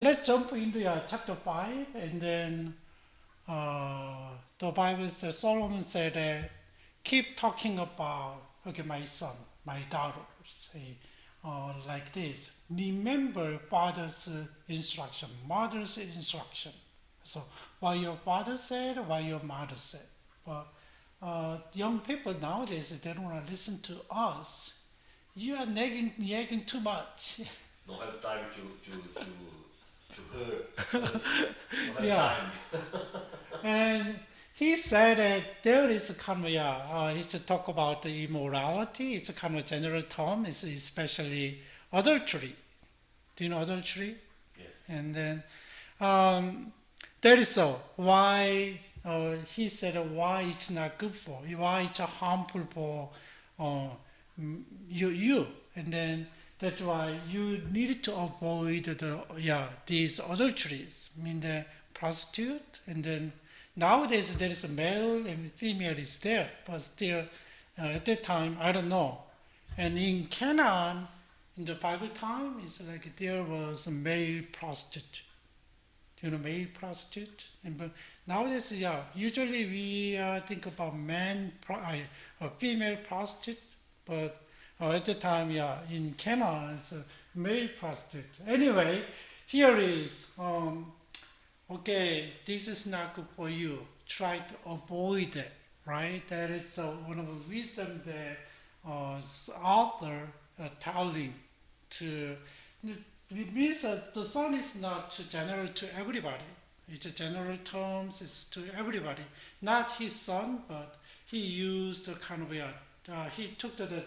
let's jump into chapter 5, and then the Bible says, Solomon said, keep talking about, okay, my son, my daughter, say, like this. Remember father's instruction, mother's instruction. So what your father said, what your mother said. But young people nowadays, they don't want to listen to us. You are nagging too much. Don't have time to hurt us. Don't have Yeah. time. And he said that there is a kind of, he's to talk about the immorality. It's a kind of general term. It's especially adultery. Do you know adultery? Yes. And then that is so. Why he said why it's not good for you, why it's harmful for uh, you, and then that's why you need to avoid these adulteries. I mean the prostitute, and then nowadays there is a male and female is there, but still at that time I don't know. And in Canaan, in the Bible time, it's like there was a male prostitute. Male prostitute. And but nowadays, usually we think about female prostitute, but at the time, in Canada, it's a male prostitute. Anyway, here is, okay, this is not good for you. Try to avoid it, right? That is one of the wisdom that author telling to. It means that the son is not too general to everybody. It's a general terms, it's to everybody. Not his son, but he used a kind of he took the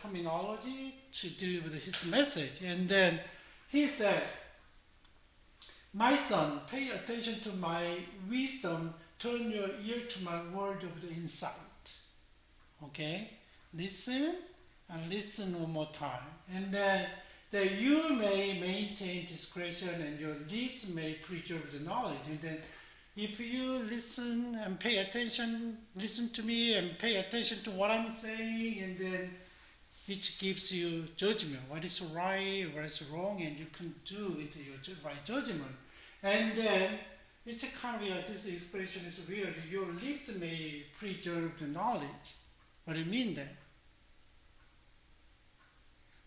terminology to do with his message. And then he said, my son, pay attention to my wisdom, turn your ear to my word of the insight. Okay? Listen, and listen one more time. And then that you may maintain discretion and your lips may preserve the knowledge. And then if you listen and pay attention, listen to me and pay attention to what I'm saying, and then it gives you judgment, what is right, what is wrong, and you can do with your right judgment. And then it's a kind of, this expression is weird, your lips may preserve the knowledge. What do you mean then?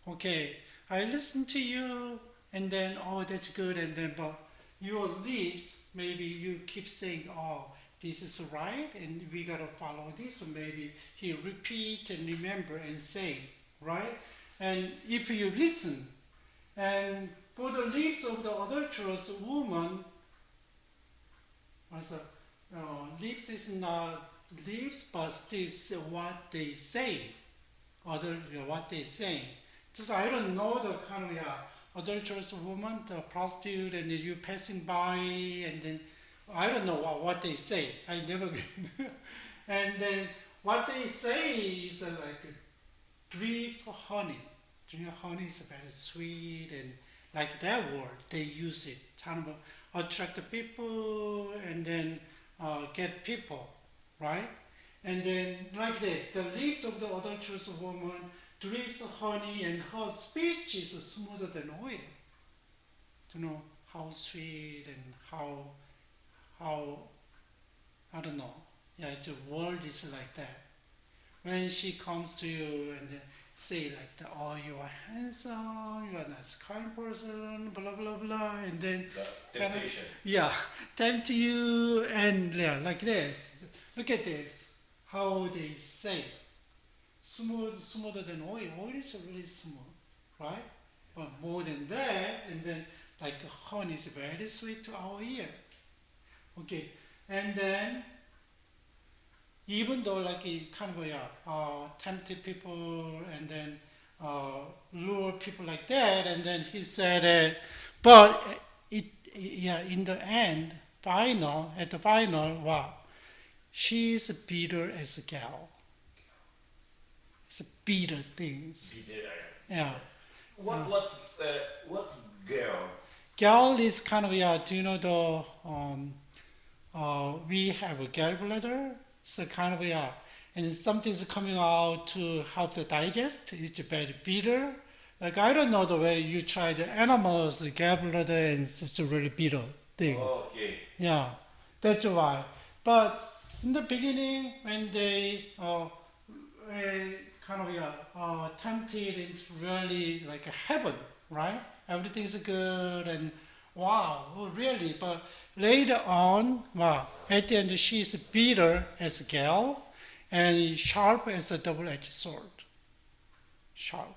Okay, I listen to you, and then, oh, that's good, and then, but your lips, maybe you keep saying, oh, this is right, and we gotta follow this, so maybe you repeat and remember and say, right? And if you listen, and for the lips of the adulterous woman, also, lips is not lips, but still what they say, what they say. Just I don't know the kind of adulterous woman, the prostitute, and you passing by, and then I don't know what they say. I never been. And then what they say is like drips of honey. Drink of honey is very sweet, and like that word they use it, kind of attract the people, and then get people, right? And then like this, the lips of the adulterous woman drips of honey, and her speech is smoother than oil. You know how sweet and how I don't know. Yeah, the word is like that. When she comes to you and say like that, oh, you are handsome, you are a nice kind person, blah blah blah, and then The kind temptation. tempt you, and like this. Look at this, how they say. Smoother than oil. Oil is really smooth, right? But more than that, and then like honey is very sweet to our ear. Okay, and then even though like it kind of tempt people, and then lure people like that, and then he said, but in the end, at the final, wow, she's bitter as a gal. It's a bitter things. Yeah. What's girl? Gal is kind of do you know the we have a gallbladder, so kind of and something's coming out to help the digest. It's very bitter, Like I don't know the way you try the animals, the gallbladder, and it's a really bitter thing. Okay. Yeah, that's why. But in the beginning, when they kind of tempted into really like a heaven, right? Everything's good and wow, oh, really? But later on, wow, at the end she's bitter as a gall and sharp as a double-edged sword. Sharp.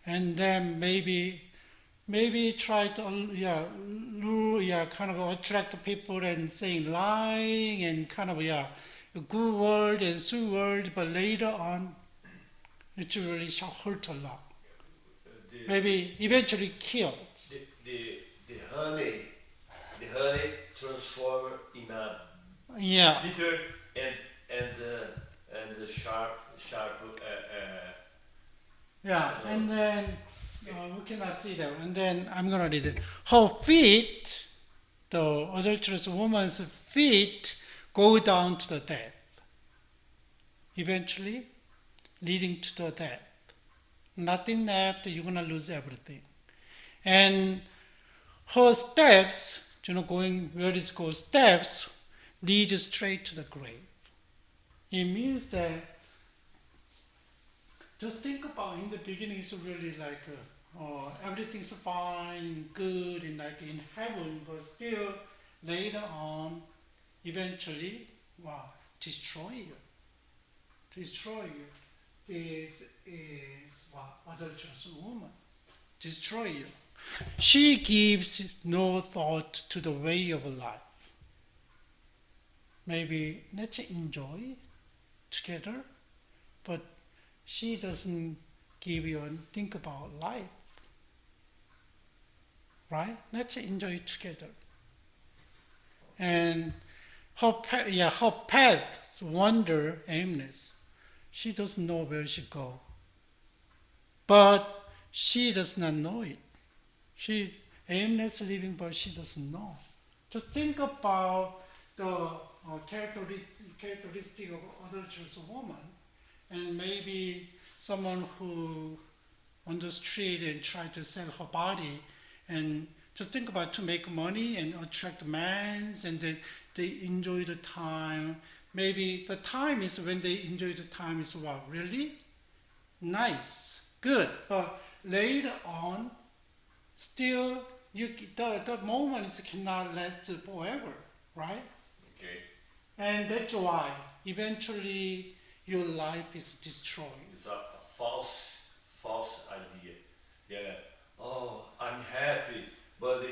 And then maybe try to kind of attract the people and saying lying and kind of a good word and sweet word, but later on it really shall hurt a lot. Maybe eventually kill. The honey transform in a Yeah. bitter and sharp. Yeah, and then we cannot see that. And then I'm gonna read it. Her feet, the adulterous woman's feet, go down to the death. Eventually, leading to the death. Nothing left. You're gonna lose everything. And her steps, going where it goes, steps lead straight to the grave. It means that. Just think about in the beginning it's really like everything's fine, good, and like in heaven, but still later on, eventually, destroy you. Destroy you. This is adulterous woman. Destroy you. She gives no thought to the way of life. Maybe let's enjoy together, but she doesn't give you and think about life. Right? Let's enjoy it together. And her path wander aimless. She doesn't know where she go. But she does not know it. She aimless living, but she doesn't know. Just think about the characteristic of adulterous woman. And maybe someone who on the street and try to sell her body and just think about to make money and attract men and they enjoy the time. Maybe the time is when they enjoy the time is really nice, good. But later on, still the moments cannot last forever, right? Okay. And that's why eventually your life is destroyed. It's a false idea. Yeah. Oh, I'm happy, but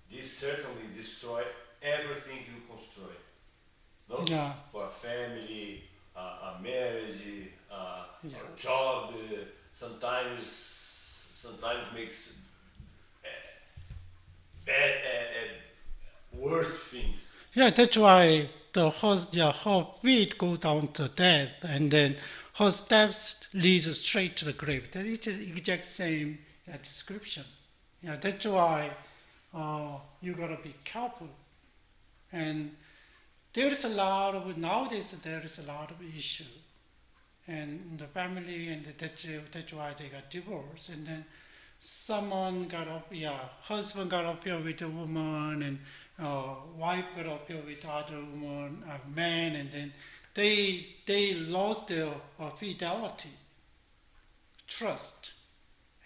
this certainly destroy everything you construct. No? Yeah. For a family, a marriage, a Yes. job. Sometimes makes bad, worse things. Yeah, that's why her feet go down to death, and then her steps lead straight to the grave. That is the exact same description. Yeah, that's why you gotta be careful. And nowadays there is a lot of issue, and in the family, and that's why they got divorced. And then husband got up here with a woman, and wife got up here with other woman, man, and then they lost their fidelity, trust,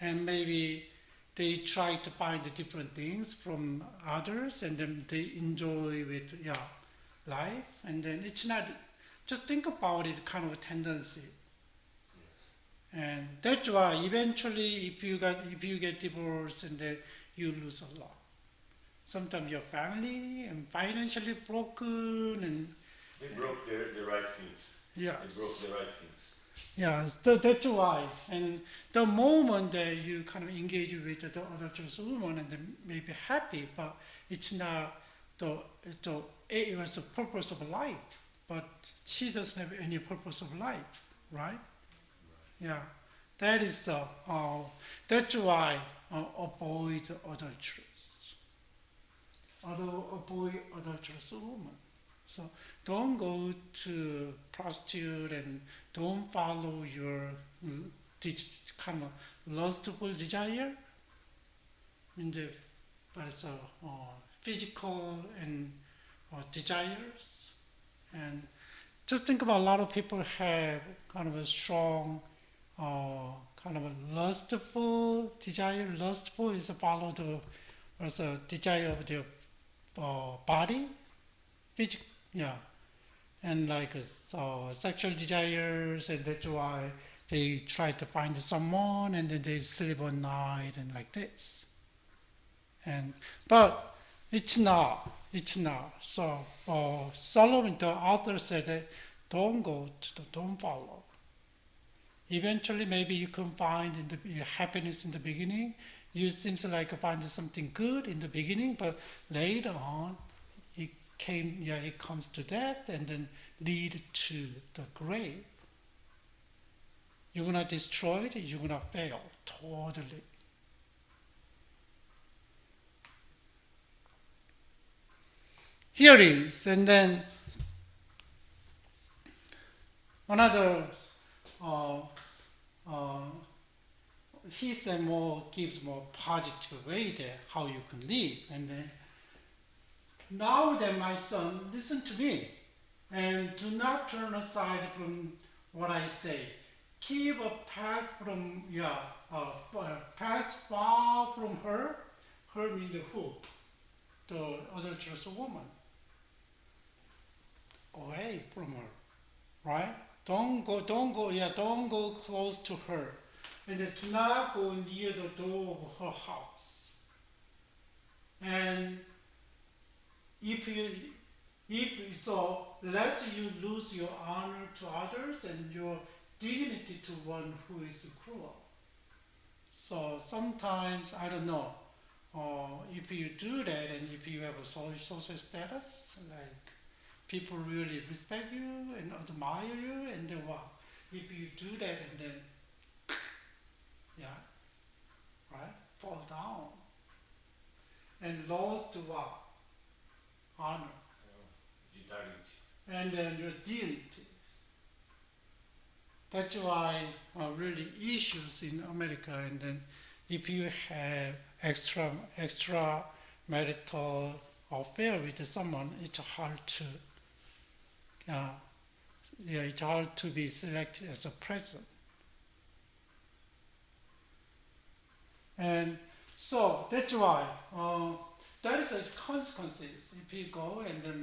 and maybe they try to find the different things from others, and then they enjoy with life, and then it's not. Just think about it, kind of a tendency. And that's why eventually if you get divorced and then you lose a lot. Sometimes your family and financially broken and They broke the right things. yes. They broke the right things. Yeah, so that's why. And the moment that you kind of engage with the other choice woman and then may be happy, but it's not it was the purpose of life. But she doesn't have any purpose of life, right? Yeah, that is that's why avoid adulterous. Avoid adulterous woman. So don't go to prostitute and don't follow your kind of lustful desire. 이제 그래서 physical and desires, and just think about a lot of people have kind of a strong kind of a lustful desire. Lustful is follow the also desire of their body, physical, yeah, and like sexual desires, and that's why they try to find someone, and then they sleep all night and like this. And but it's not. It's not. So Solomon, the author, said that don't follow. Eventually, maybe you can find in the happiness in the beginning. You seems like find something good in the beginning, but later on, it comes to death, and then lead to the grave. You're gonna destroy it. You're gonna fail totally. Here is, and then another. He said gives more positive way there how you can live, and then now then my son, listen to me, and do not turn aside from what I say. Keep a path from path far from her. Her means who? The adulterous woman. Away from her, right? Don't go close to her. And then do not go near the door of her house. And if so, lest you lose your honor to others and your dignity to one who is cruel. So sometimes, I don't know, if you do that and if you have a social status, like people really respect you and admire you, and then what? If you do that and then, right, fall down and lost what? Honor. And then your dignity. That's why really issues in America, and then if you have extra marital affair with someone, it's hard to be selected as a president. And so that's why there is consequences if you go, and then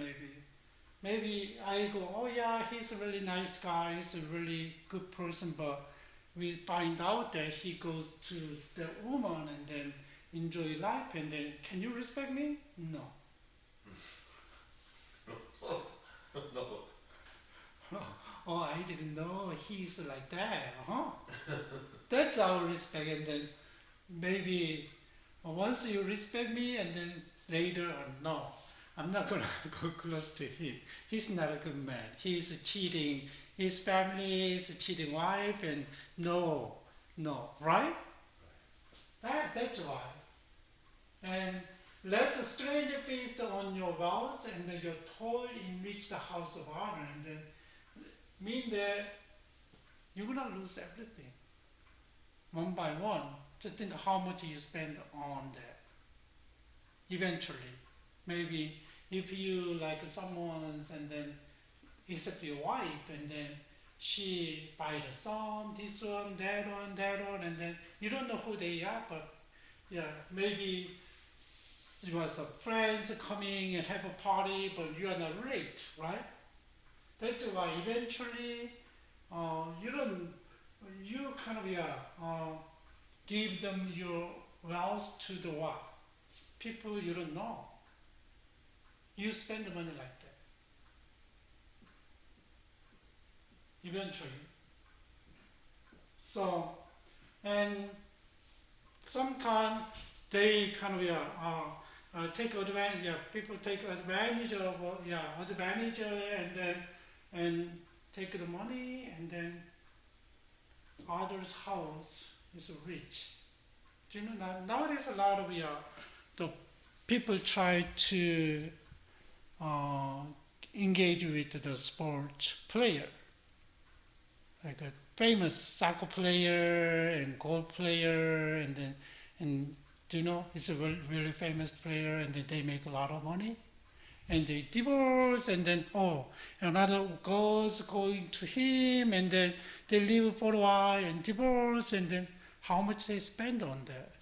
maybe I go, oh yeah, he's a really nice guy, he's a really good person, but we find out that he goes to the woman and then enjoy life, and then can you respect me? No. No. Oh, I didn't know he's like that, huh? That's our respect, and then maybe once you respect me, and then later on, no, I'm not gonna go close to him. He's not a good man. He's cheating his family, he's a cheating wife, and no, right? That's why. And lest a stranger feast on your vows, and then your toil enrich the house of honor, and then mean that you're gonna lose everything one by one. Just think how much you spend on that. Eventually, maybe if you like someone, and then except your wife, and then she buy the son, this one, that one, and then you don't know who they are, but yeah, maybe it was friends coming and have a party, but you are not late, right? That's why eventually you kind of give them your wealth to the what? People you don't know. You spend the money like that. Eventually. So, and sometimes they kind of take advantage. People take advantage of and take the money, and then others' house is rich. Do you know nowadays a lot of the people try to engage with the sports player, like a famous soccer player and golf player, and do you know he's a really famous player, and then they make a lot of money, and they divorce, and then another girl's going to him, and then they live for a while and divorce, and then how much they spend on that?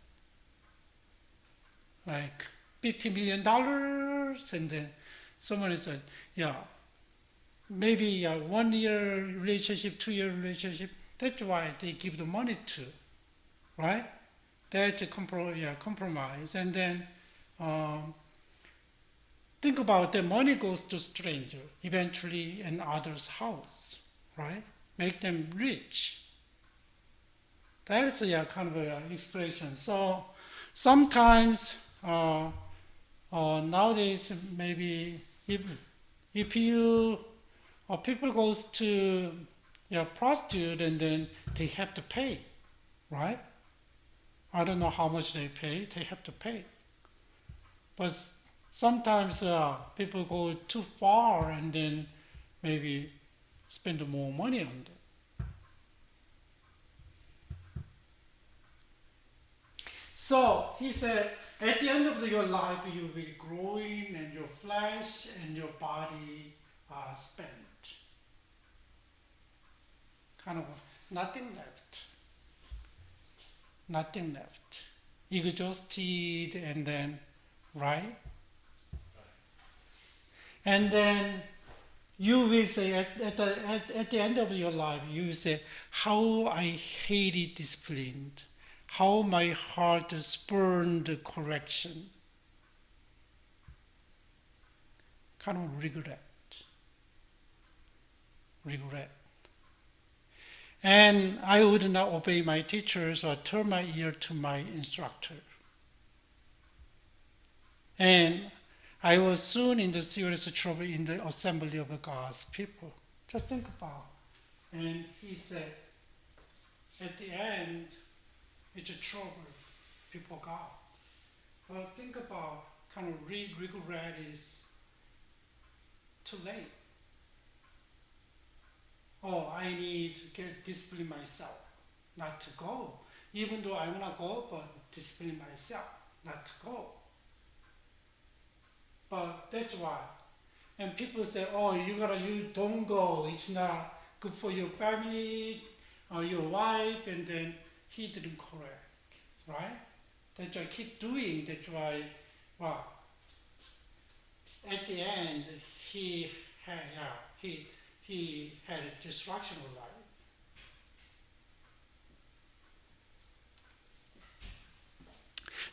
Like $50 million, and then someone said, yeah, maybe a 1 year relationship, 2 year relationship. That's why they give the money to, right? That's a compromise. And then think about the money goes to stranger eventually in others' house, right? Make them rich. That's kind of an expression. So sometimes nowadays maybe if you people goes to prostitute, and then they have to pay, right? I don't know how much they pay. They have to pay. But sometimes people go too far, and then maybe spend more money on it. So he said, at the end of your life, you will be growing, and your flesh and your body are spent. Kind of nothing left. Nothing left. Exhausted, and then, right? And then you will say at the end of your life, you will say, how I hated discipline, how my heart spurned correction. Kind of regret. And I would not obey my teachers or turn my ear to my instructor. And I was soon in the serious trouble in the assembly of God's people. Just think about it. And he said, at the end, it's a trouble before God. But think about kind of regret is too late. I need to get discipline myself, not to go. Even though I want to go, but discipline myself, not to go. But that's why. And people say, you don't go. It's not good for your family or your wife. And then he didn't correct, right? That's why I keep doing. That's why, at the end, he had a destruction of life.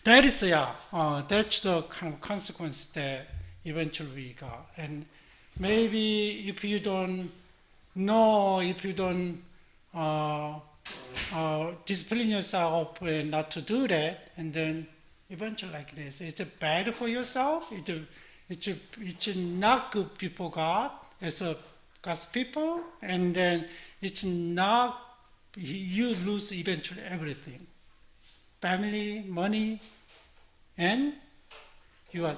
That is, that's the kind of consequence that eventually we got. And maybe if you don't know, if you don't discipline yourself and not to do that, and then eventually like this, it's bad for yourself. It's not good before God as a God's people, and then it's not, you lose eventually everything. Family, money, and your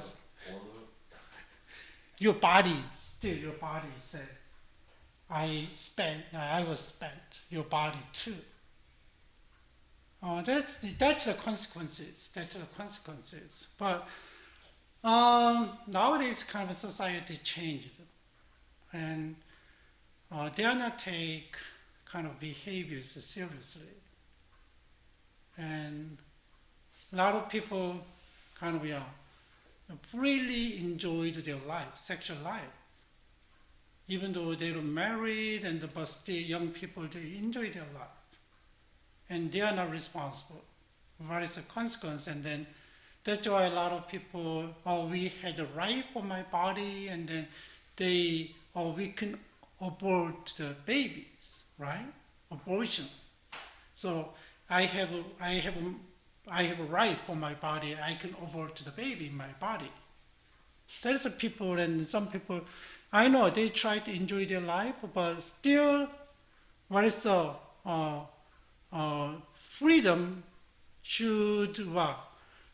body, still your body said, I was spent, your body too. That's the consequences. But nowadays kind of society changes, and they are not take kind of behaviors seriously. And a lot of people kind of freely enjoyed their life, sexual life. Even though they were married, but still young people, they enjoy their life. And they are not responsible. What is the consequence? And then that's why a lot of people, we had a right for my body, and then we can abort the babies, right? Abortion. So I have a right for my body. I can abort the baby in my body. There's a people, and some people, I know they try to enjoy their life, but still, what is the freedom should,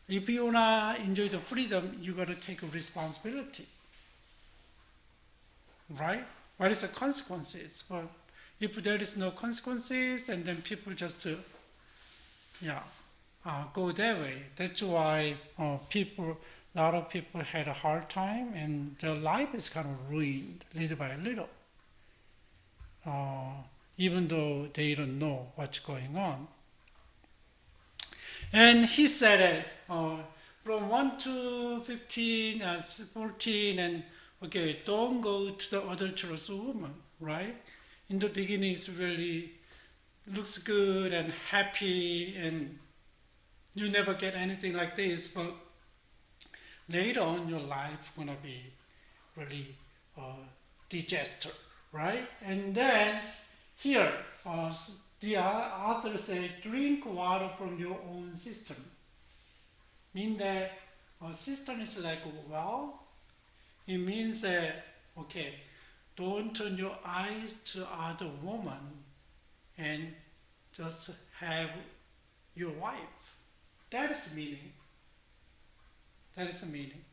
if you wanna enjoy the freedom, you gotta take a responsibility. right? What is the consequences? Well, if there is no consequences, and then people just go that way. That's why a lot of people had a hard time, and their life is kind of ruined little by little, even though they don't know what's going on. And he said from 1 to 15, 14, and okay, don't go to the adulterous woman, right? In the beginning, it's really looks good and happy, and you never get anything like this, but later on your life gonna be really disaster, right? And then here, the author say, drink water from your own cistern. Mean that a cistern is like a well. It means that, okay, don't turn your eyes to other woman and just have your wife. That is the meaning. That is the meaning.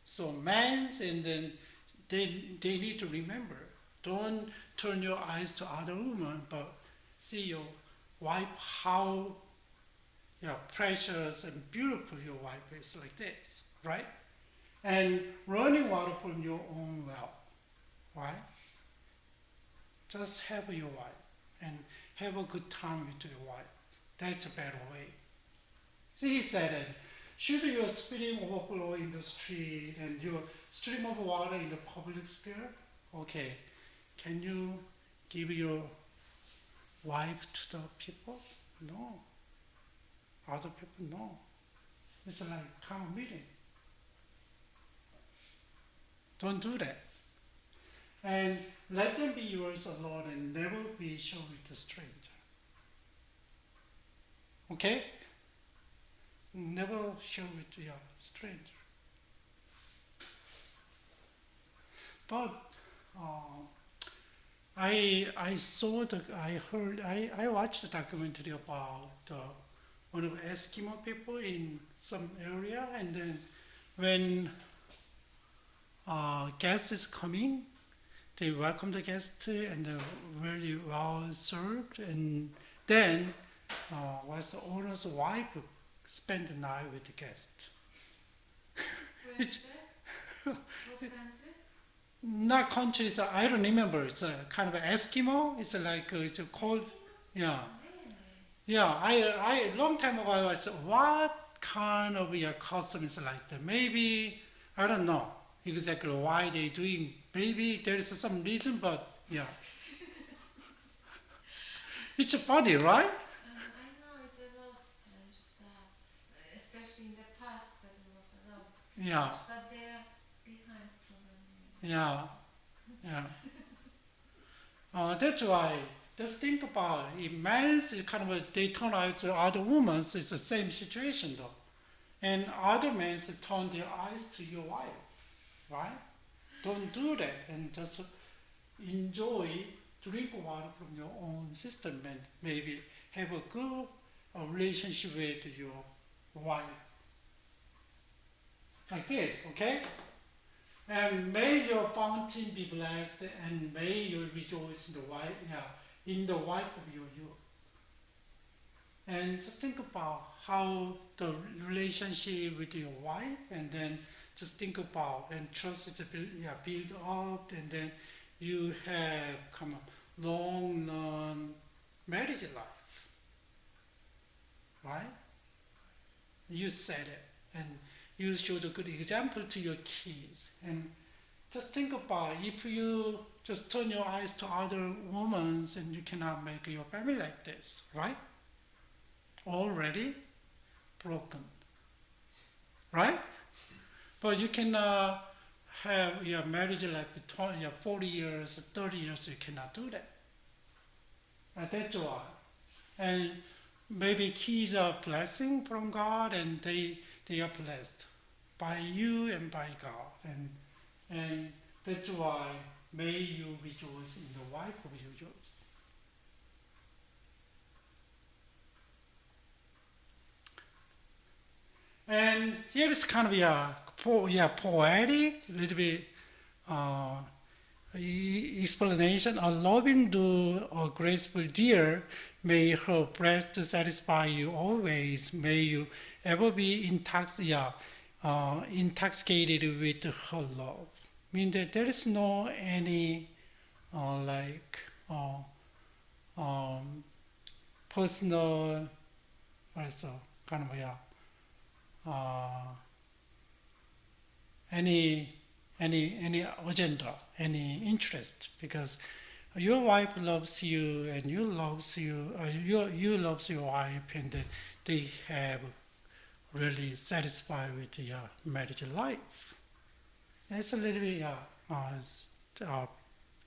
So men's, and then they need to remember, don't turn your eyes to other women, but see your wife, how precious and beautiful your wife is, like this, right? And running water from your own well, right? Just have your wife and have a good time with your wife. That's a better way. So he said that, should your spring overflow in the street and your stream of water in the public square? Okay, can you give your wife to the people? No. Other people, no. It's like common meeting. Don't do that. And let them be yours alone and never be shown with a stranger. Okay? Never share with your stranger. But I watched a documentary about one of the Eskimo people in some area, and then when guest is coming, they welcome the guest and very well served, and then was the owner's wife spend the night with the guest. What country? Not country, so I don't remember. It's a kind of Eskimo. It's like it's called, yeah, yeah. I long time ago I was what kind of custom is like that. Maybe I don't know exactly why they doing. Maybe there is some reason, but yeah, it's funny, right? I know it's a lot strange stuff, especially in the past that it was a lot. Yeah. But they are behind probably. Yeah, yeah. That's why. Just think about it. Men's kind of they turn out to other women. It's the same situation though, and other men turn their eyes to your wife, right? Don't do that, and just enjoy drink water from your own system, and maybe have a good relationship with your wife. Like this, okay? And may your fountain be blessed, and may you rejoice in the wife of your youth. And just think about how the relationship with your wife, and then just think about and trust it build up, and then you have come a long marriage life, right? You said it, and you showed a good example to your kids. And just think about if you just turn your eyes to other women, and you cannot make your family like this, right? Already broken, right? But you can have your marriage life 40 years, 30 years, you cannot do that. That's why. And maybe kids are blessing from God, and they are blessed by you and by God. And that's why may you rejoice in the wife of your youth. And here is kind of poetic, a little bit explanation. A loving do or graceful dear, may her breast satisfy you always. May you ever be intoxicated with her love. Mean that there is no any personal also kind of any agenda, any interest, because your wife loves you and you loves you loves your wife, and they have really satisfied with your marriage life. It's a little bit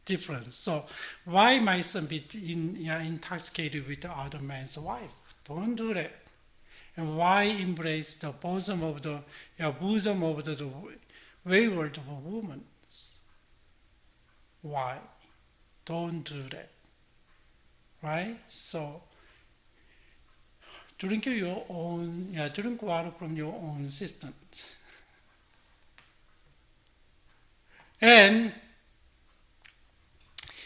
different. So why my son be intoxicated with the other man's wife? Don't do that. And why embrace the bosom of the wayward woman? Why? Don't do that. Right? So drink water from your own cistern. And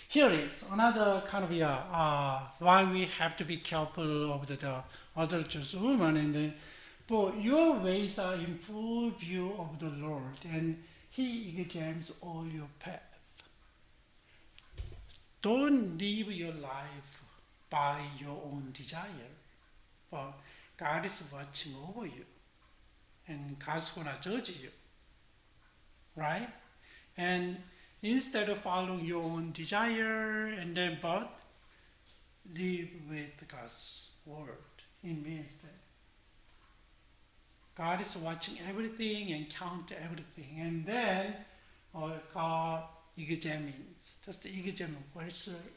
here is another kind of why we have to be careful of the adulterous woman. And for your ways are in full view of the Lord, and He examines all your path. Don't live your life by your own desire, but God is watching over you, and God's gonna judge you, right? And instead of following your own desire but live with God's word. It means that God is watching everything and count everything, and then God examines, just examine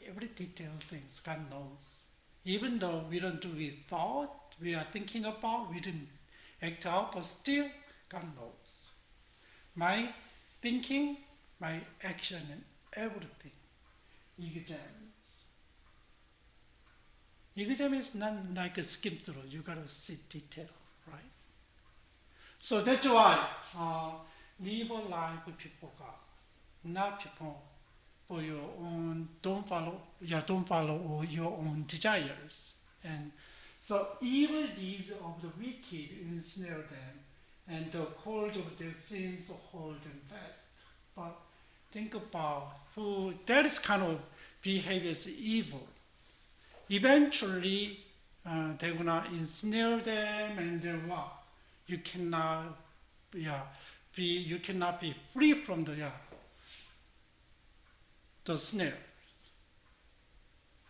every detailed things. God knows, even though we don't do it thought, we are thinking about, we didn't act out, but still God knows my thinking, my action, and everything. Examines. Exam is not like a skim through. You gotta see detail, right? So that's why live a life with people God, not people for your own. Don't follow your own desires. And so evil deeds of the wicked ensnare them, and the cord of their sins hold them fast. But think about who that is kind of behavior is evil. Eventually, they're gonna ensnare them, and then what? You cannot be free from the snare,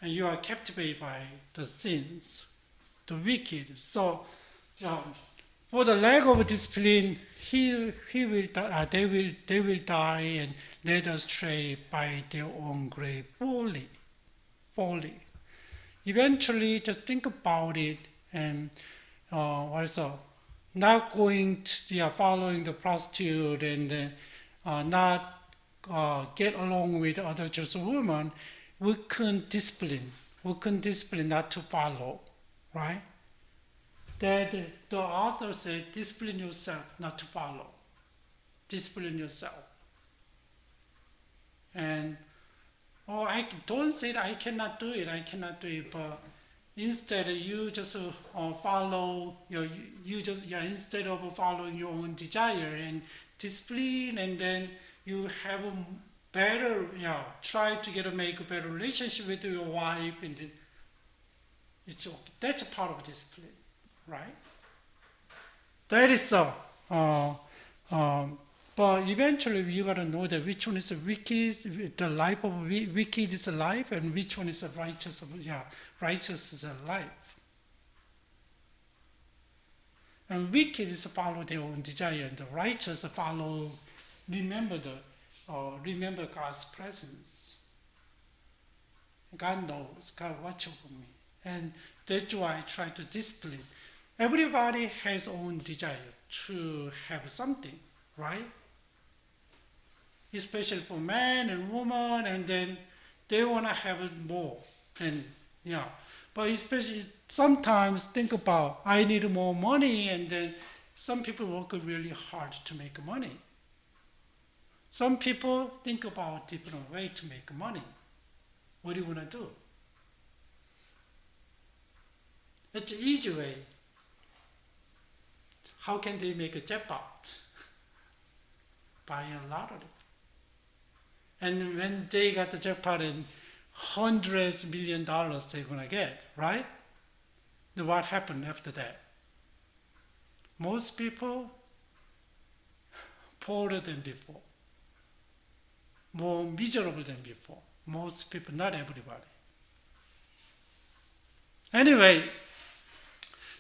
and you are captivated by the sins, the wicked. So, for the lack of discipline, they will die and led astray by their own great folly. Eventually, just think about it, and also not going to following the prostitute, and not get along with other Jewish women. We couldn't discipline not to follow, right? That the author said, discipline yourself not to follow. Discipline yourself. And I don't say that I cannot do it, but instead you just follow instead of following your own desire and discipline, and then you have a better, try to make a better relationship with your wife, and then that's a part of discipline, right? That is so. But eventually you gotta know that which one is a wicked, the life of wicked is a life, and which one is a righteous. Righteous is a life. And wicked is follow their own desire, and the righteous remember God's presence. God knows, God watch over me, and that's why I try to discipline. Everybody has own desire to have something, right? Especially for man and woman, and then they want to have it more, and but especially sometimes think about, I need more money, and then some people work really hard to make money. Some people think about different way to make money. What do you want to do? It's an easy way. How can they make a jackpot? Buy a lottery. And when they got the jackpot in hundreds of million dollars they're going to get, right? Then what happened after that? Most people poorer than before, more miserable than before. Most people, not everybody. Anyway,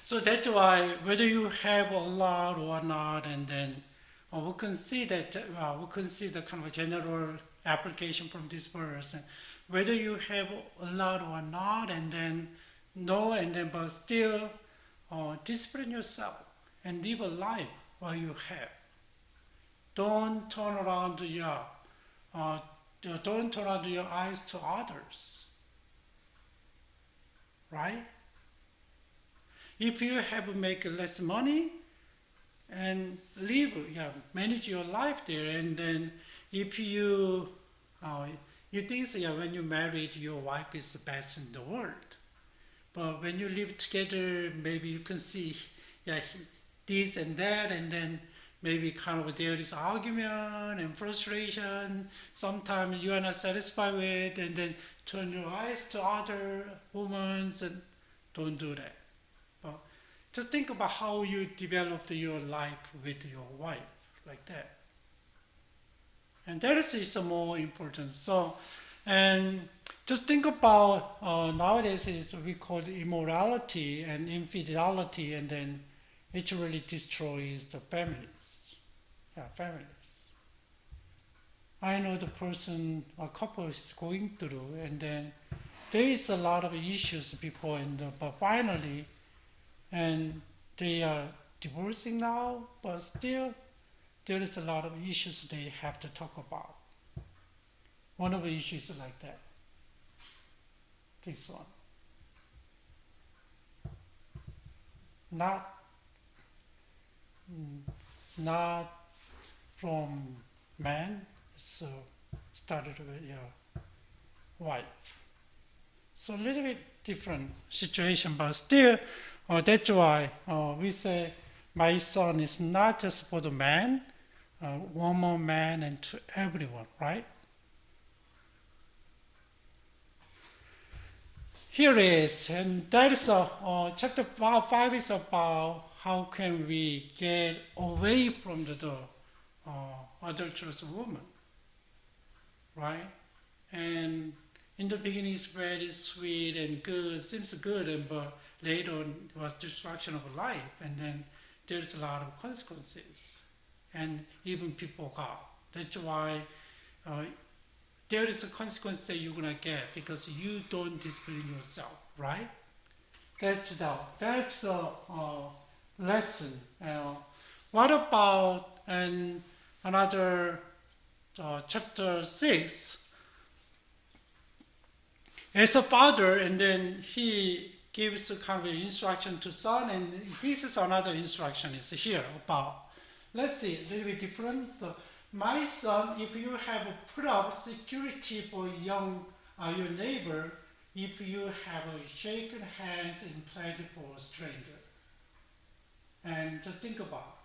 so that's why whether you have a lot or not, and then we can see that we can see the kind of general application from this verse. And whether you have a lot or not, and then no, and then but still discipline yourself and live a life while you have. Don't turn around your eyes to others, right? If you have make less money and live, manage your life there, and then if you think when you married, your wife is the best in the world, but when you live together, maybe you can see this and that, and then maybe kind of there is argument and frustration. Sometimes you are not satisfied with, and then turn your eyes to other women, and don't do that. But just think about how you developed your life with your wife, like that. And that is more important. So, and just think about nowadays it's we call it immorality and infidelity, and then it really destroys the families. Families. I know the person a couple is going through, and then there is a lot of issues before, but finally, and they are divorcing now, but still there is a lot of issues they have to talk about. One of the issues is like that. This one. Not from man, so started with your wife. So a little bit different situation, but still, that's why we say my son is not just for the man, woman, man, and to everyone, right? Here is, and that is chapter 5 is about how can we get away from the adulterous woman, right? And in the beginning it's very sweet and good, seems good, but later on it was destruction of life, and then there's a lot of consequences, and even people got. That's why there is a consequence that you're gonna get because you don't discipline yourself, right? That's the lesson. What about another chapter 6? As a father, and then he gives a kind of instruction to son, and this is another instruction is here about. Let's see, a little bit different. My son, if you have put up security for your neighbor, if you have shaken hands and pledged for a stranger. And just think about,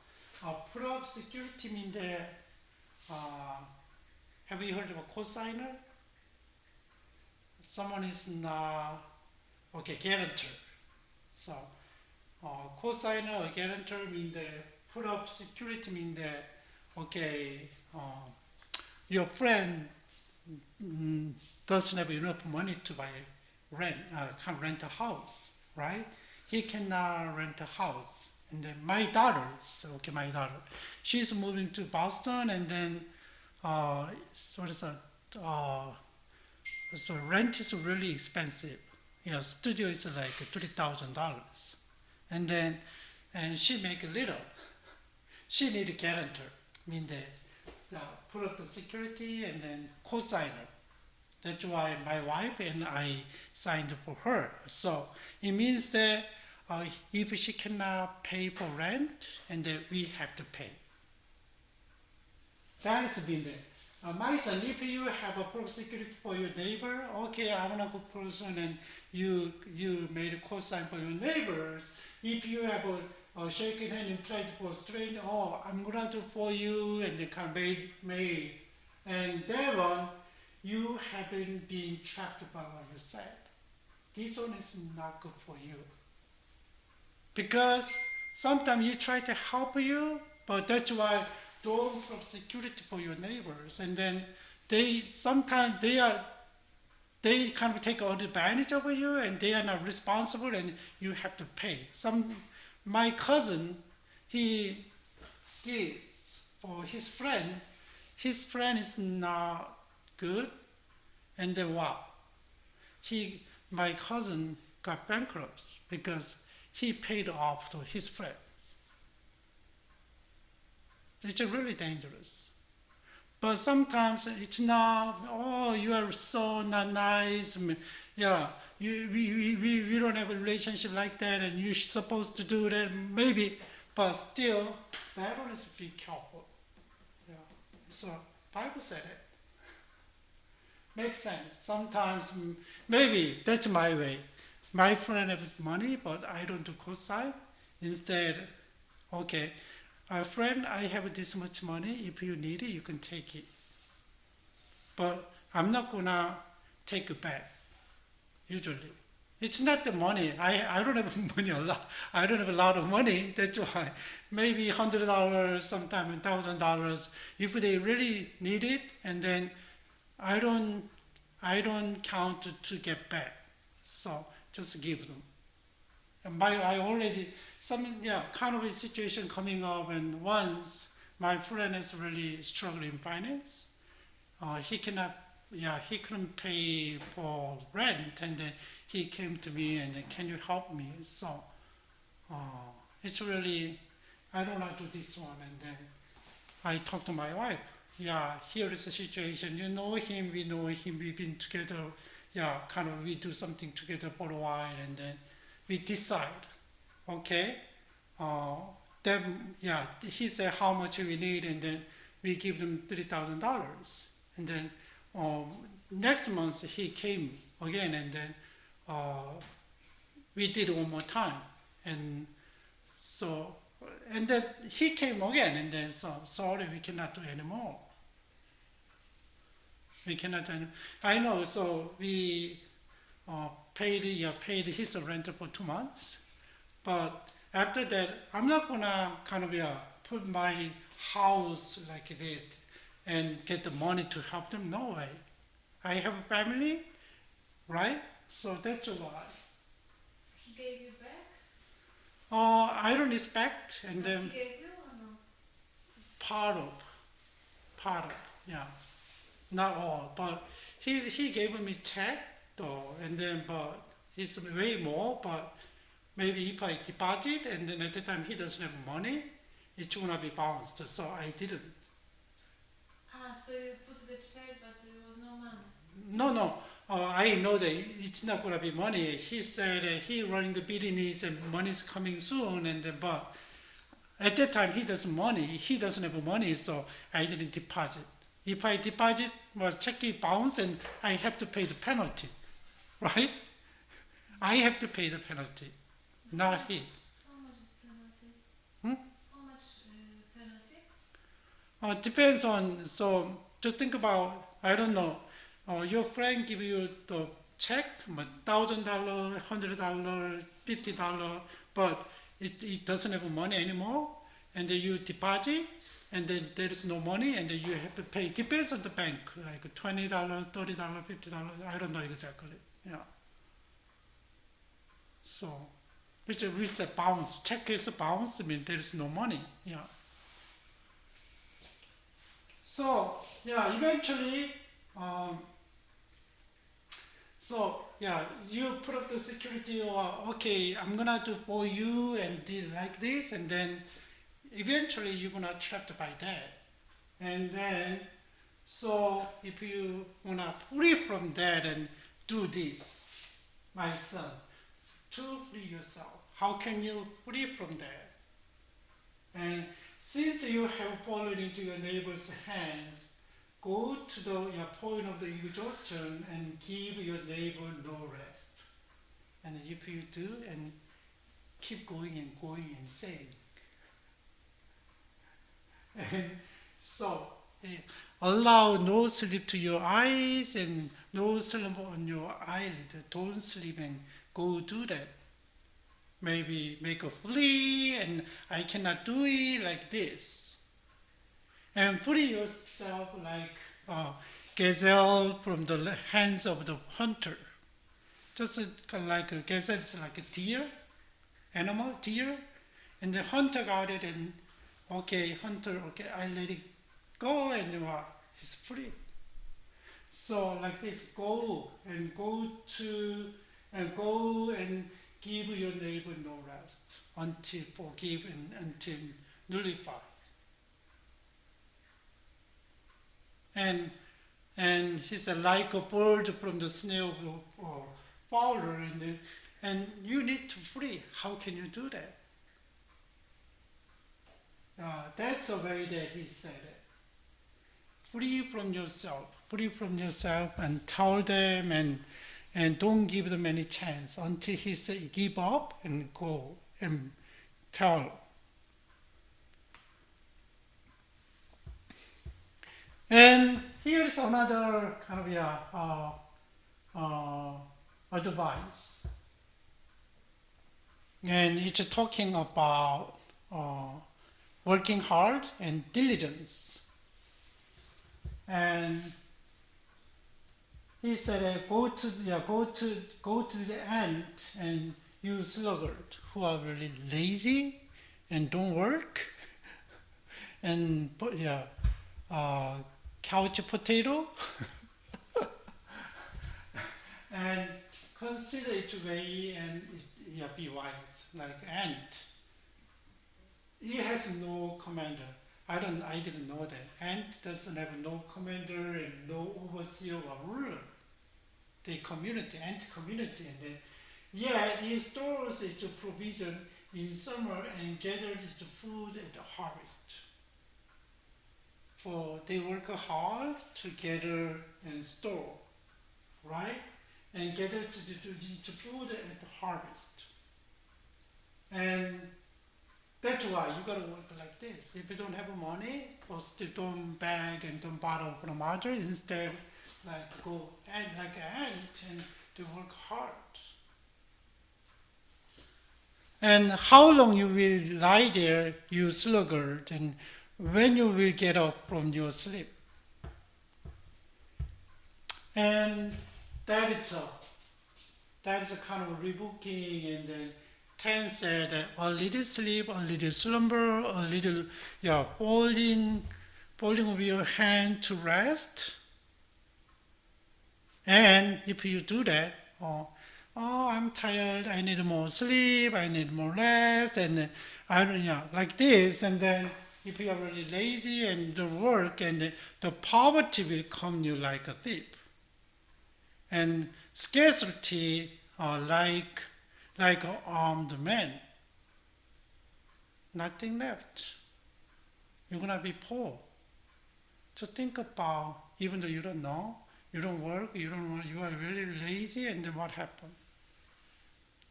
put up security means that, have you heard of a cosigner? Someone is not, guarantor. So, cosigner or guarantor mean that, put up security mean that, your friend doesn't have enough money to can't rent a house, right? He cannot rent a house. And then my daughter, she's moving to Boston, and then so rent is really expensive. Studio is like $3,000, and she make a little. She need a guarantor, mean that put up the security and then co-signer. That's why my wife and I signed for her. So it means that if she cannot pay for rent, and then we have to pay. That has been my son, if you have a proxy security for your neighbor, okay, I'm a good person, and you made a cosign for your neighbors. If you have a shaking hand and pledge for stranger, oh, I'm gonna do for you, and they kind of made. And that one, you haven't been trapped by what you said. This one is not good for you. Because sometimes you try to help you, but that's why don't have security for your neighbors. And then they kind of take advantage of you, and they are not responsible, and you have to pay. My cousin, he gives for his friend. His friend is not good, and then wow, my cousin got bankrupt because he paid off to his friends. It's really dangerous. But sometimes it's not, oh, you are so not nice. Yeah, we don't have a relationship like that, and you're supposed to do that, maybe. But still, that one is be careful. Yeah. So Bible said it. Makes sense. Sometimes, maybe that's my way. My friend have money, but I don't do cosign. Instead, okay, friend, I have this much money. If you need it, you can take it. But I'm not gonna take it back. Usually, it's not the money. I don't have money a lot. I don't have a lot of money. That's why maybe $100, sometimes $1,000. If they really need it, and then I don't count to get back. So just give them. And I already kind of a situation coming up, and once my friend is really struggling in finance, he couldn't pay for rent, and then he came to me and then, can you help me? So it's really, I don't want to do this one, and then I talked to my wife. Yeah, here is the situation. You know him, we know him, we've been together. Yeah, kind of we do something together for a while, and then we decide, okay, then he said how much we need, and then we give them $3,000, and then next month he came again, and then we did it one more time, and so, and then he came again, and then so sorry, we cannot do anymore. We cannot. I know. So we paid his rent for 2 months, but after that, I'm not gonna kind of put my house like this and get the money to help them. No way. I have a family, right? So that's why. He gave you back? I don't expect, and But then he gave you or no? part of, yeah. Not all, but he gave me check though, and then but it's way more. But maybe if I deposit, and then at the time he doesn't have money, it's gonna be bounced. So I didn't. So you put the check, but there was no money. No. I know that it's not gonna be money. He said he running the business and money's coming soon, and then but at that time he doesn't have money, so I didn't deposit. If I deposit, check it bounce, and I have to pay the penalty, right? I have to pay the penalty, not he. How much is penalty? Hmm? How much penalty? Depends on, so just think about, I don't know, your friend give you the check, $1,000, $100, $50, but it doesn't have money anymore, and then you deposit, and then there is no money, and then you have to pay. Depends on the bank, like $20, $30, $50. I don't know exactly. Yeah. So, which is a bounce. Check is a bounce. I mean, there is no money. Yeah. So eventually, you put up the security, or okay, I'm gonna do for you and do like this, and then eventually you're gonna trapped by that. And then, so if you wanna free from that and do this, my son, to free yourself, how can you free from that? And since you have fallen into your neighbor's hands, go to the point of the exhaustion and give your neighbor no rest. And if you do, and keep going and saying. And so, allow no sleep to your eyes and no sleep on your eyelid. Don't sleep and go do that. Maybe make a flea and I cannot do it like this. And free yourself like a gazelle from the hands of the hunter. Just kind of like a gazelle is like a deer, animal, deer. And the hunter got it and okay, hunter, okay, I let it go and he's free. So like this, go and give your neighbor no rest until forgive and until nullify. And he's like a bird from the snare of fowler, and you need to free. How can you do that? That's the way that he said it. Free from yourself, and tell them and don't give them any chance until he say give up and go and tell. And here's another kind of advice. And it's talking about working hard and diligence. And he said, go to the ant and you sluggard who are really lazy and don't work, and couch potato, and consider each way and be wise. Like ant, it has no commander. I didn't know that. Ant doesn't have no commander and no overseer or ruler. The community, ant community, and then it stores its provision in summer and gathers its food at the harvest. For they work hard to gather and store, right? And gather to food at the harvest. And that's why you gotta work like this. If you don't have money, or still don't beg and don't borrow from others, instead like go and like an ant and to work hard. And how long you will lie there, you sluggard, and when you will get up from your sleep. And that is a kind of rebuking, and then 10 said a little sleep, a little slumber, a little folding of your hand to rest. And if you do that, I'm tired, I need more sleep, I need more rest, and like this, and then if you are really lazy and don't work, and the poverty will come you like a thief. And scarcity like an armed man. Nothing left. You're gonna be poor. Just think about, even though you don't know, you don't work, you are really lazy, and then what happened?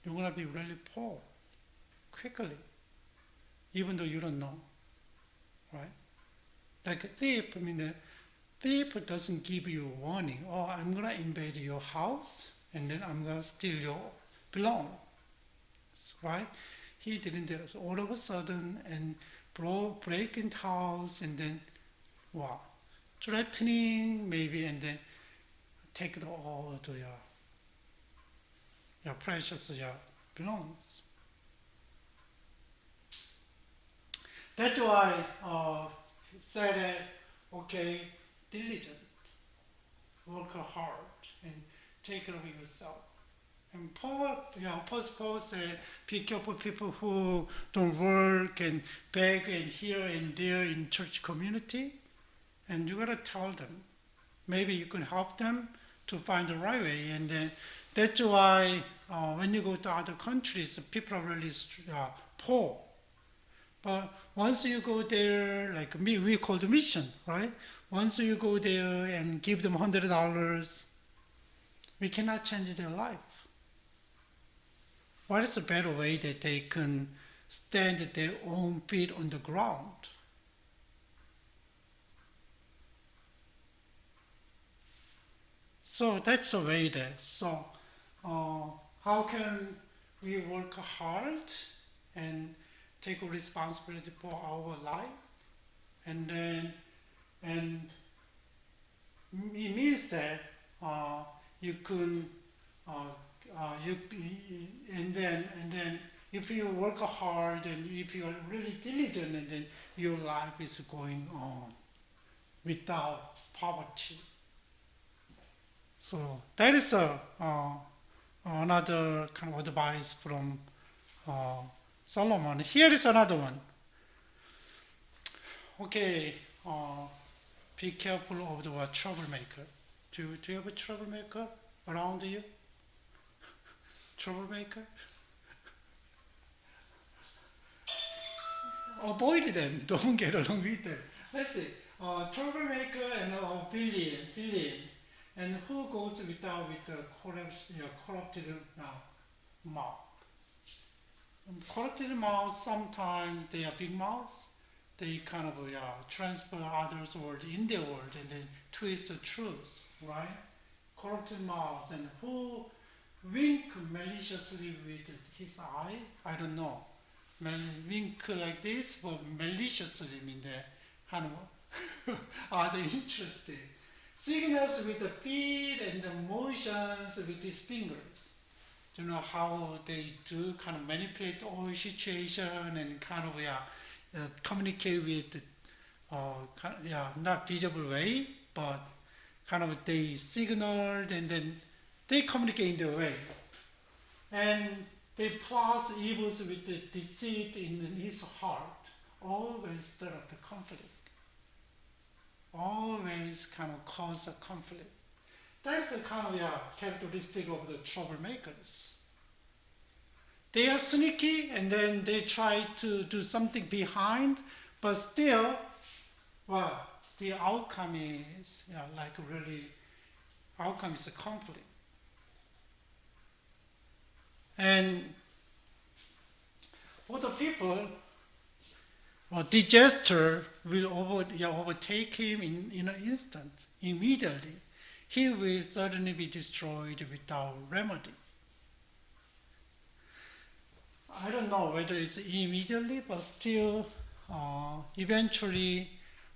You're gonna be really poor quickly, even though you don't know, right? Like a thief, the thief doesn't give you a warning. Oh, I'm gonna invade your house, and then I'm gonna steal your belongings, right? He didn't do it. All of a sudden, and break into house, and then threatening maybe, and then take all to your precious belongings. That's why he said, okay, diligent, work hard, and take care of yourself. And Paul said, be careful people who don't work and beg and here and there in church community. And you gotta tell them. Maybe you can help them to find the right way. And then that's why when you go to other countries, people are really poor. But once you go there, like me, we call the mission, right? once you go there and give them $100, we cannot change their life. What is a better way that they can stand their own feet on the ground? So that's the way that. So how can we work hard and take responsibility for our life? And it means that you can and then if you work hard and if you are really diligent, and then your life is going on without poverty. So that is another kind of advice from Solomon. Here is another one. Okay, be careful of the word troublemaker. Do you have a troublemaker around you? Troublemaker? Avoid them. Don't get along with them. Let's see. Troublemaker and villain. And who goes with the corrupted mouth? Corrupted mouth, sometimes they are big mouths. They kind of transfer others' word in their word and then twist the truth, right? Corrupted mouths, and who wink maliciously with his eye? I don't know. Wink like this, but maliciously mean that are they interested? Signals with the feet and the motions with his fingers. You know how they do kind of manipulate all situation and kind of communicate with not visible way, but kind of they signaled and then they communicate in their way. And they plus evils with the deceit in his heart. Always stir up the conflict. Always kind of cause a conflict. That's a kind of characteristic of the troublemakers. They are sneaky and then they try to do something behind, but still, well, the outcome is outcome is a conflict. And for the people, disaster will overtake him in an instant, immediately. He will certainly be destroyed without remedy. I don't know whether it's immediately, but still, eventually,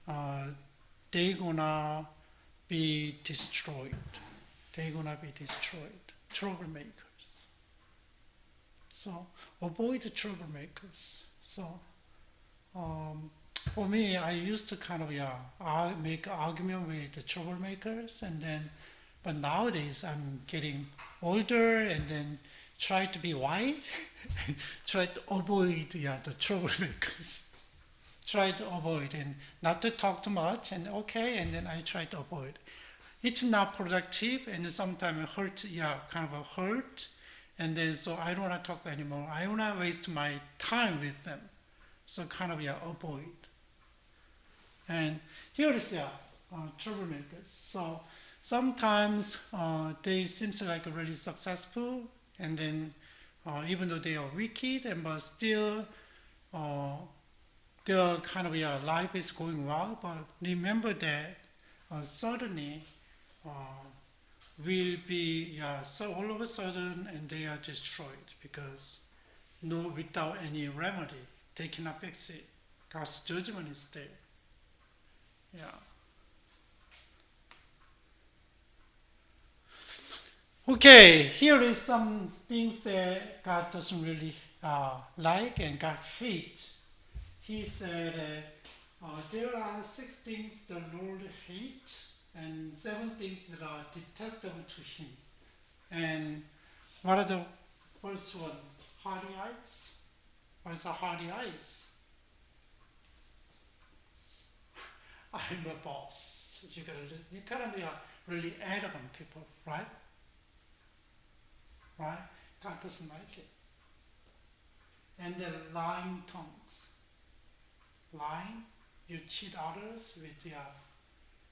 they're gonna be destroyed. They're gonna be destroyed. Troublemakers. So avoid the troublemakers. So for me, I used to kind of make argument with the troublemakers, but nowadays I'm getting older and then try to be wise, try to avoid the troublemakers. Try to avoid and not to talk too much and then I try to avoid. It's not productive and sometimes hurt, kind of hurt, and then so I don't want to talk anymore. I don't want to waste my time with them. So kind of avoid. And here is troublemakers. So sometimes they seem like really successful, and then even though they are wicked, but still their kind of life is going well. But remember that suddenly will be so all of a sudden, and they are destroyed because without any remedy. They cannot fix it. God's judgment is there. Okay, here is some things that God doesn't really like and God hates. He said there are 6 things the Lord hates and 7 things that are detestable to him. And what are the first one? Haughty eyes. What is a haughty eyes? I'm a boss. You gotta be really arrogant people, right? Right? God doesn't like it. And the lying tongues. Lying, you cheat others with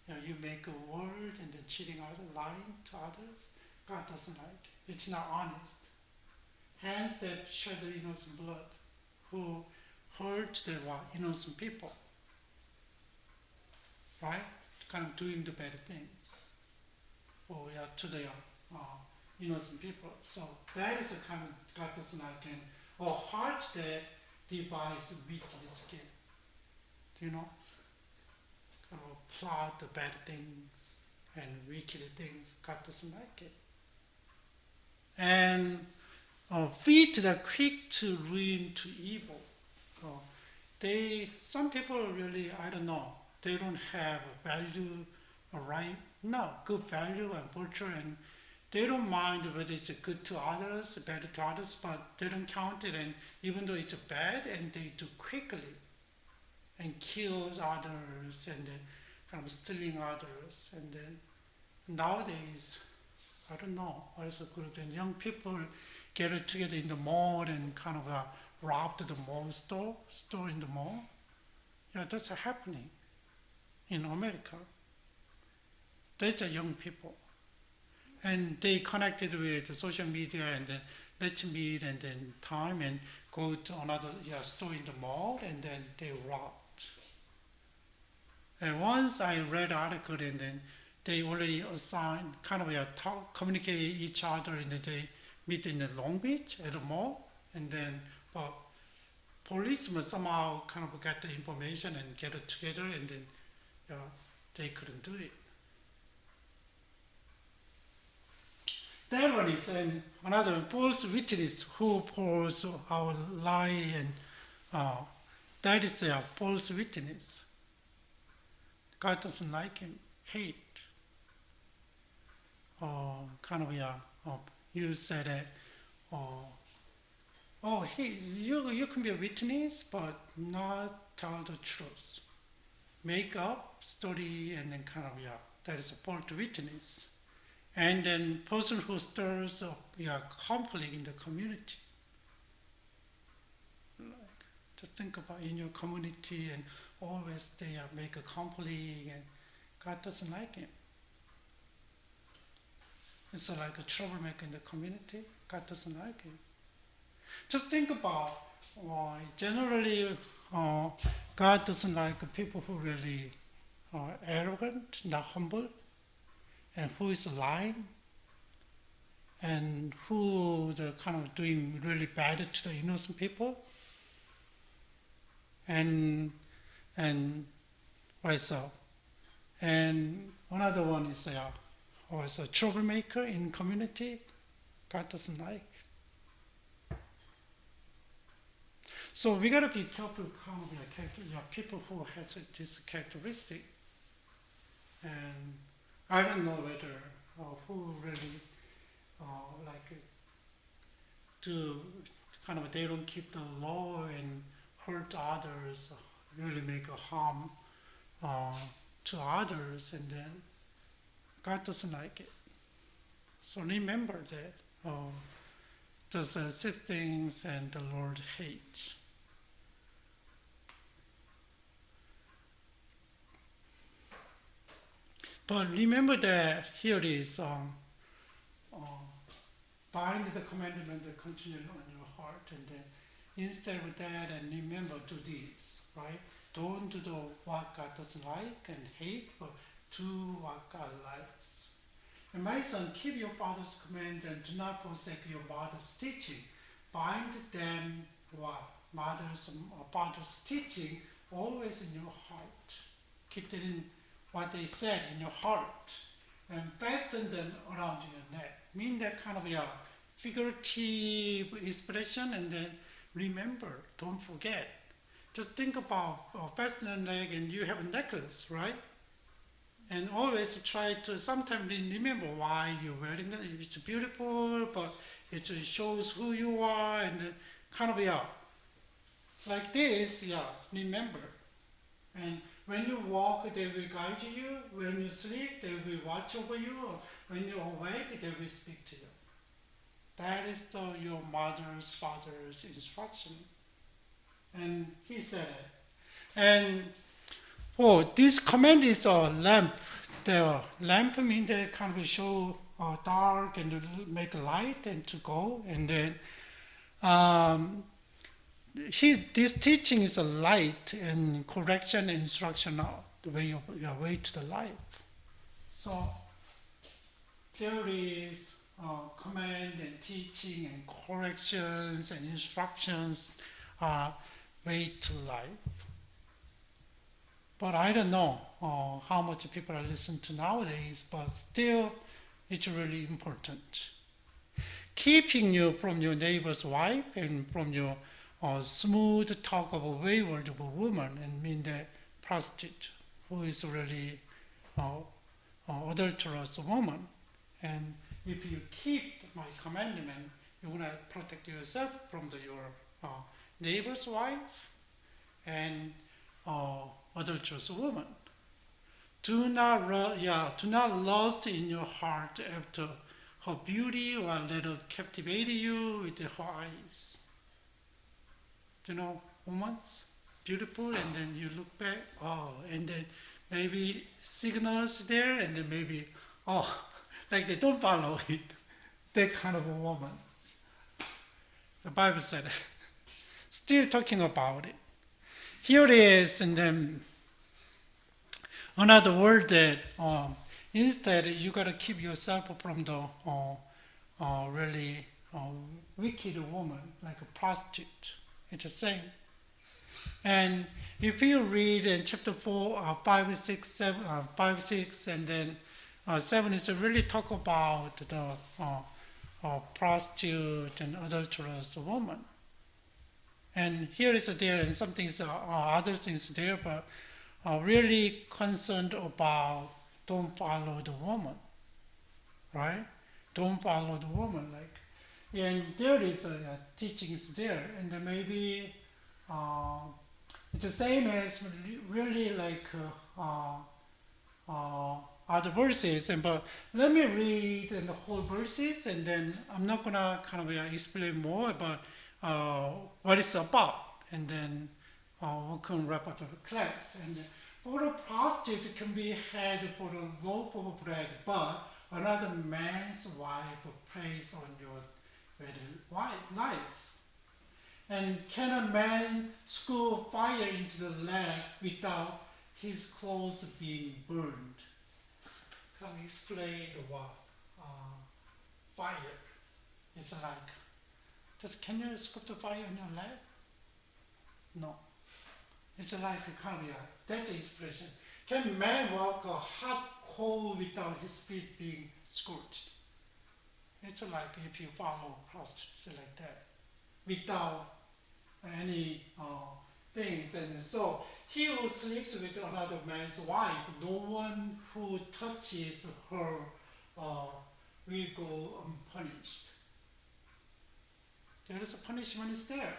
You make a word and then cheating others, lying to others. God doesn't like it. It's not honest. Hands that shed the innocent blood, who hurt the innocent people, right? Kind of doing the bad things, to the innocent people. So that is a kind of God doesn't like it. Or heart that divides wicked skin. Do you know? Kind of plot the bad things and wicked things. God doesn't like it. And feet that are quick to ruin to evil. Some people really, I don't know, they don't have value or right, no, good value and virtue, and they don't mind whether it's good to others, bad to others, but they don't count it, and even though it's bad, and they do quickly, and kills others, and then kind of stealing others, and then nowadays, I don't know, also good, and young people get together in the mall and kind of robbed the mall store in the mall. Yeah, that's happening in America. That's young people. And they connected with social media and then let's meet and then time and go to another store in the mall and then they robbed. And once I read article and then they already assigned kind of communicate each other and then they meet in the Long Beach at the mall and then policemen somehow kind of got the information and get it together and then they couldn't do it. That one is another false witness who pours our lie and that is a false witness. God doesn't like him, hate. You said that, hey, you can be a witness, but not tell the truth. Make up story and then that is a false witness. And then person who stirs up conflict in the community. Just think about in your community and always they make a conflict and God doesn't like it. It's like a troublemaker in the community. God doesn't like it. Just think about, generally, God doesn't like people who really are arrogant, not humble, and who is lying, and who the kind of doing really bad to the innocent people, and also, and another one is also troublemaker in community. God doesn't like. So we gotta be careful, people who has this characteristic, and I don't know whether who really they don't keep the law and hurt others, really make a harm to others, and then God doesn't like it. So remember that those 6 things and the Lord hates. But remember that here it is, bind the commandment continually on your heart, and then instead of that, and remember, do this, right? Don't do what God doesn't like and hate, but do what God likes. And my son, keep your father's command and do not forsake your mother's teaching. Bind them what? Mother's or father's teaching always in your heart. Keep it in what they said in your heart and fasten them around your neck. Mean that kind of figurative expression and then remember, don't forget. Just think about fasten a neck and you have a necklace, right? And always try to sometimes remember why you're wearing it. It's beautiful, but it just shows who you are and kind of like this, remember. And when you walk, they will guide you. When you sleep, they will watch over you. When you're awake, they will speak to you. That is your mother's, father's instruction. And he said it. And Oh, this command is a lamp. The lamp means they kind of show dark and make light and to go. And then this teaching is a light and correction and instruction the way of your way to the life. So there is command and teaching and corrections and instructions way to life. But I don't know how much people are listening to nowadays, but still it's really important. Keeping you from your neighbor's wife and from your smooth talk of a wayward woman and mean the prostitute who is really adulterous woman. And if you keep my commandment, you're going to protect yourself from your neighbor's wife and adulterous woman. Do not lust in your heart after her beauty, or let her captivate you with her eyes. You know, woman's beautiful, and then you look back, and then maybe signals there, and then maybe, like they don't follow it. That kind of a woman. The Bible said, still talking about it. Here it is, and then another word that instead you got to keep yourself from the really wicked woman, like a prostitute. It's the same. And if you read in chapter 4, 5, 6, 7, 5, 6, and then 7, it's really talk about the prostitute and adulterous woman. And here is there, and some things, other things there, but really concerned about don't follow the woman, right? Don't follow the woman, like, and there is a teachings there, and then maybe it's the same as really like other verses, but let me read the whole verses, and then I'm not gonna kind of explain more about what it's about, and then we can wrap up the class. And for a prostitute can be had for a loaf of bread, but another man's wife preys on your very life. And can a man screw fire into the lamp without his clothes being burned? Can we explain what fire is like? Can you scoop the fire on your lamp? No. It's like a kind of that expression. Can man walk a hot coal without his feet being scorched? It's like if you follow prostitutes like that, without any things. And so he who sleeps with another man's wife, no one who touches her will go unpunished. There is a punishment is there.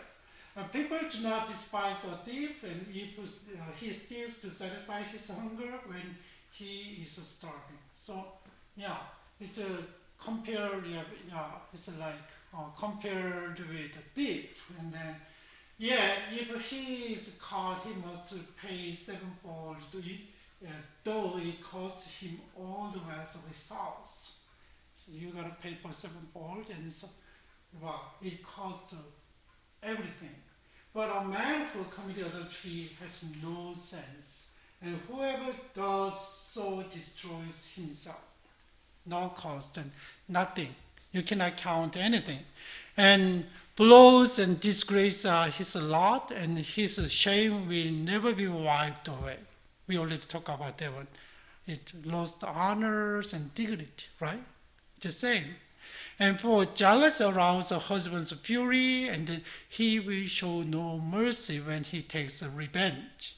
People do not despise a thief, and if he steals to satisfy his hunger when he is starving. So it's it's like compared with a thief, and then if he is caught, he must pay sevenfold, though it costs him all the wealth of his house. So you gotta pay for sevenfold, and so it costs everything. But a man who committed adultery has no sense, and whoever does so destroys himself. No cost and nothing. You cannot count anything. And blows and disgrace are his lot, and his shame will never be wiped away. We already talked about that one. It lost honors and dignity, right? The same. And for jealous arouse a husband's fury, and he will show no mercy when he takes revenge.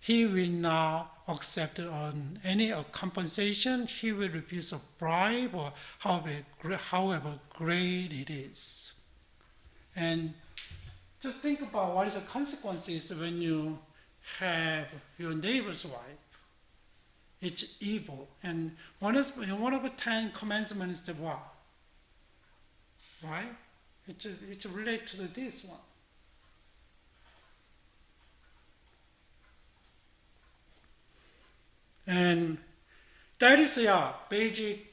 He will not accept any compensation. He will refuse a bribe, or however great it is. And just think about what is the consequences when you have your neighbor's wife. It's evil. And one of the 10 commandments is the what? Right? It's related to this one. And that is basic.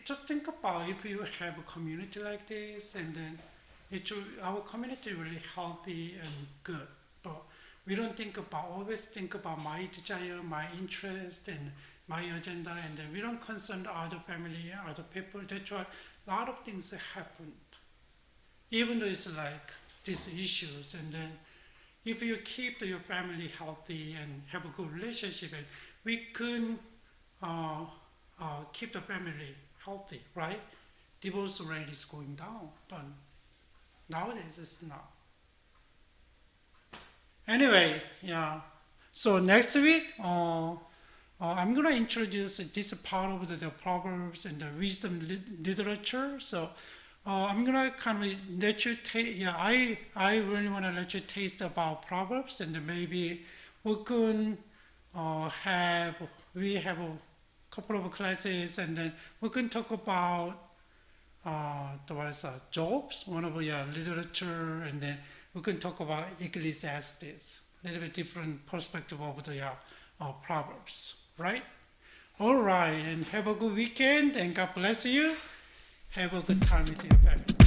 Just think about if you have a community like this, and then our community really healthy and good. But we don't always think about my desire, my interest, and my agenda, and then we don't concern other family, other people. That's why a lot of things happen, even though it's like these issues. And then if you keep your family healthy and have a good relationship, and we can keep the family healthy, right? Divorce rate is going down, but nowadays it's not. Anyway, yeah. So next week, I'm gonna introduce this part of the proverbs and the wisdom literature. So I'm gonna kind of let you taste. Yeah, I really wanna let you taste about proverbs, and then maybe we can have a couple of classes, and then we can talk about Job's, one of your literature, and then we can talk about Ecclesiastes, a little bit different perspective of the Proverbs, right? All right, and have a good weekend, and God bless you. Have a good time with your family.